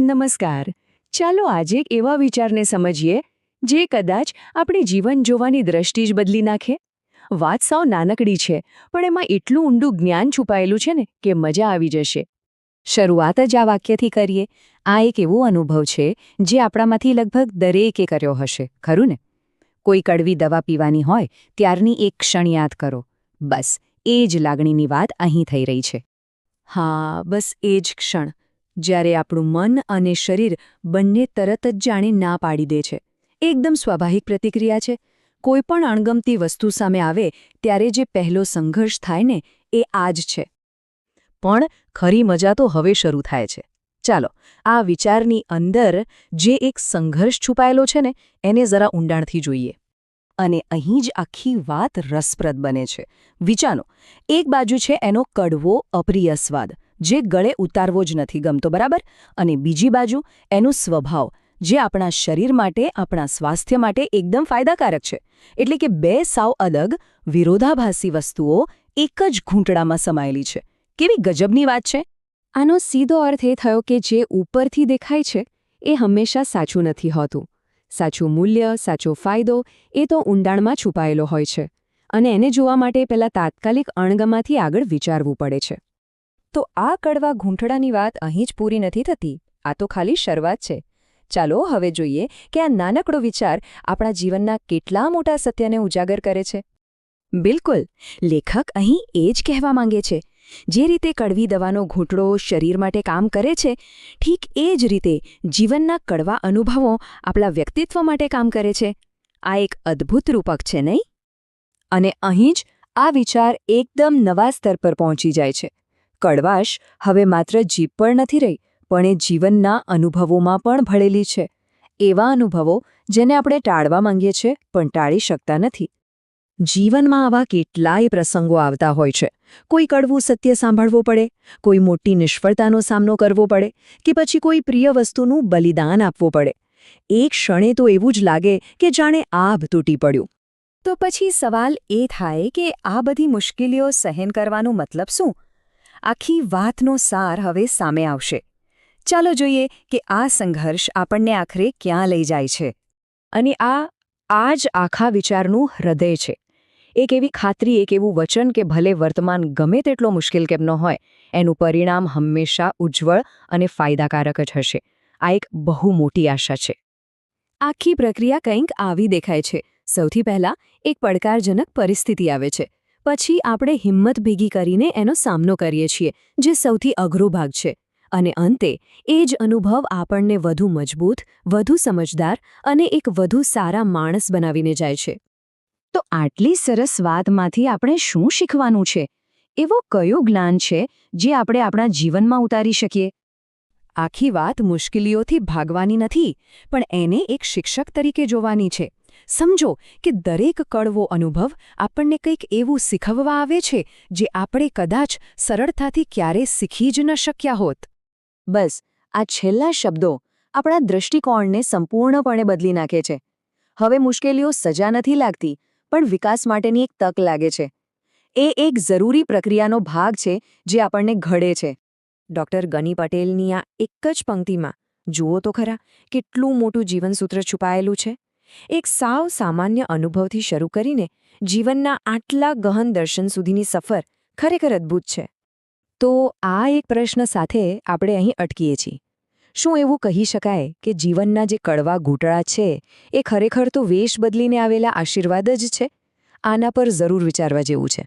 નમસ્કાર. ચાલો આજે એક એવા વિચારને સમજીએ જે કદાચ આપણી જીવન જોવાની દ્રષ્ટિ જ બદલી નાખે. વાત સાવ નાનકડી છે, પણ એમાં એટલું ઊંડું જ્ઞાન છુપાયેલું છે ને કે મજા આવી જશે. શરૂઆત જ આ વાક્યથી કરીએ. આ એક એવો અનુભવ છે જે આપણામાંથી લગભગ દરેકે કર્યો હશે, ખરું ને? કોઈ કડવી દવા પીવાની હોય ત્યારની એક ક્ષણ યાદ કરો. બસ એ જ લાગણીની વાત અહીં થઈ રહી છે. હા, બસ એ જ ક્ષણ, જ્યારે આપણું મન અને શરીર બંને તરત જ જાણે ના પાડી દે છે. એકદમ સ્વાભાવિક પ્રતિક્રિયા છે. કોઈ પણ અણગમતી વસ્તુ સામે આવે ત્યારે જે પહેલો સંઘર્ષ થાય ને એ આ જ છે. પણ ખરી મજા તો હવે શરૂ થાય છે. ચાલો, આ વિચારની અંદર જે એક સંઘર્ષ છુપાયેલો છે ને એને જરા ઊંડાણથી જોઈએ. અને અહીં જ આખી વાત રસપ્રદ બને છે. વિચારો, એક બાજુ છે એનો કડવો અપ્રિય સ્વાદ, જે ગળે ઉતારવો જ નથી ગમતો, બરાબર? અને બીજી બાજુ એનો સ્વભાવ, જે આપણા શરીર માટે, આપણા સ્વાસ્થ્ય માટે એકદમ ફાયદાકારક છે. એટલે કે બે સાવ અલગ, વિરોધાભાસી વસ્તુઓ એક જ ઘૂંટડામાં સમાયેલી છે. કેવી ગજબની વાત છે! આનો સીધો અર્થ એ થયો કે જે ઉપરથી દેખાય છે એ હંમેશા સાચું નથી હોતું. સાચું મૂલ્ય, સાચો ફાયદો એ તો ઊંડાણમાં છુપાયેલો હોય છે. અને એને જોવા માટે પહેલાં તાત્કાલિક અણગમાથી આગળ વિચારવું પડે છે. તો આ કડવા ઘૂંટડાની વાત અહીં જ પૂરી નથી થતી. આ તો ખાલી શરૂઆત છે. ચાલો હવે જોઈએ કે આ નાનકડો વિચાર આપણા જીવનના કેટલા મોટા સત્યને ઉજાગર કરે છે. બિલકુલ, લેખક અહીં એ જ કહેવા માંગે છે. જે રીતે કડવી દવાનો ઘૂંટડો શરીર માટે કામ કરે છે, ઠીક એ જ રીતે જીવનના કડવા અનુભવો આપણા વ્યક્તિત્વ માટે કામ કરે છે. આ એક અદ્ભુત રૂપક છે, નહીં? અને અહીં જ આ વિચાર એકદમ નવા સ્તર પર પહોંચી જાય છે. કડવાશ હવે માત્ર જીભ પર નથી રહી, પણ એ જીવનના અનુભવોમાં પણ ભળેલી છે. એવા અનુભવો જેને આપણે ટાળવા માંગીએ છીએ પણ ટાળી શકતા નથી. જીવનમાં આવા કેટલાય પ્રસંગો આવતા હોય છે. કોઈ કડવું સત્ય સાંભળવું પડે, કોઈ મોટી નિષ્ફળતાનો સામનો કરવો પડે, કે પછી કોઈ પ્રિય વસ્તુનું બલિદાન આપવું પડે. એક ક્ષણે તો એવું જ લાગે કે જાણે આભ તૂટી પડ્યું. તો પછી સવાલ એ થાય કે આ બધી મુશ્કેલીઓ સહન કરવાનો મતલબ શું? આખી વાતનો સાર હવે સામે આવશે. ચાલો જોઈએ કે આ સંઘર્ષ આપણને આખરે ક્યાં લઈ જાય છે. અને આ જ આખા વિચારનું હૃદય છે. એક એવી ખાતરી, એક એવું વચન કે ભલે વર્તમાન ગમે તેટલો મુશ્કેલ કેમ ન હોય, એનું પરિણામ હંમેશા ઉજ્જવળ અને ફાયદાકારક જ હશે. આ એક બહુ મોટી આશા છે. આખી પ્રક્રિયા કંઈક આવી દેખાય છે. સૌથી પહેલાં એક પડકારજનક પરિસ્થિતિ આવે છે. પછી આપણે હિંમત ભેગી કરીને એનો સામનો કરીએ છીએ, જે સૌથી અઘરો ભાગ છે. અને અંતે એ જ અનુભવ આપણને વધુ મજબૂત, વધુ સમજદાર અને એક વધુ સારા માણસ બનાવીને જાય છે. તો આટલી સરસ વાતમાંથી આપણે શું શીખવાનું છે? એવો કયો જ્ઞાન છે જે આપણે આપણા જીવનમાં ઉતારી શકીએ? આખી વાત મુશ્કેલીઓથી ભાગવાની નથી, પણ એને એક શિક્ષક તરીકે જોવાની છે. સમજો કે દરેક કડવો અનુભવ આપણને કંઈક એવું શીખવવા આવે છે જે આપણે કદાચ સરળતાથી ક્યારેય શીખી જ ન શક્યા હોત. બસ આ છેલ્લા શબ્દો આપણા દૃષ્ટિકોણને સંપૂર્ણપણે બદલી નાખે છે. હવે મુશ્કેલીઓ સજા નથી લાગતી, પણ વિકાસ માટેની એક તક લાગે છે. એ એક જરૂરી પ્રક્રિયાનો ભાગ છે જે આપણને ઘડે છે. ડૉક્ટર ગની પટેલની આ એક જ પંક્તિમાં જુઓ તો ખરા કેટલું મોટું જીવનસૂત્ર છુપાયેલું છે. એક સાવ સામાન્ય અનુભવથી શરૂ કરીને જીવનના આટલા ગહન દર્શન સુધીની સફર ખરેખર અદ્ભુત છે. તો આ એક પ્રશ્ન સાથે આપણે અહીં અટકીએ છીએ. શું એવું કહી શકાય કે જીવનના જે કડવા ઘૂંટડા છે એ ખરેખર તો વેશ બદલીને આવેલા આશીર્વાદ જ છે? આના પર જરૂર વિચારવા જેવું છે.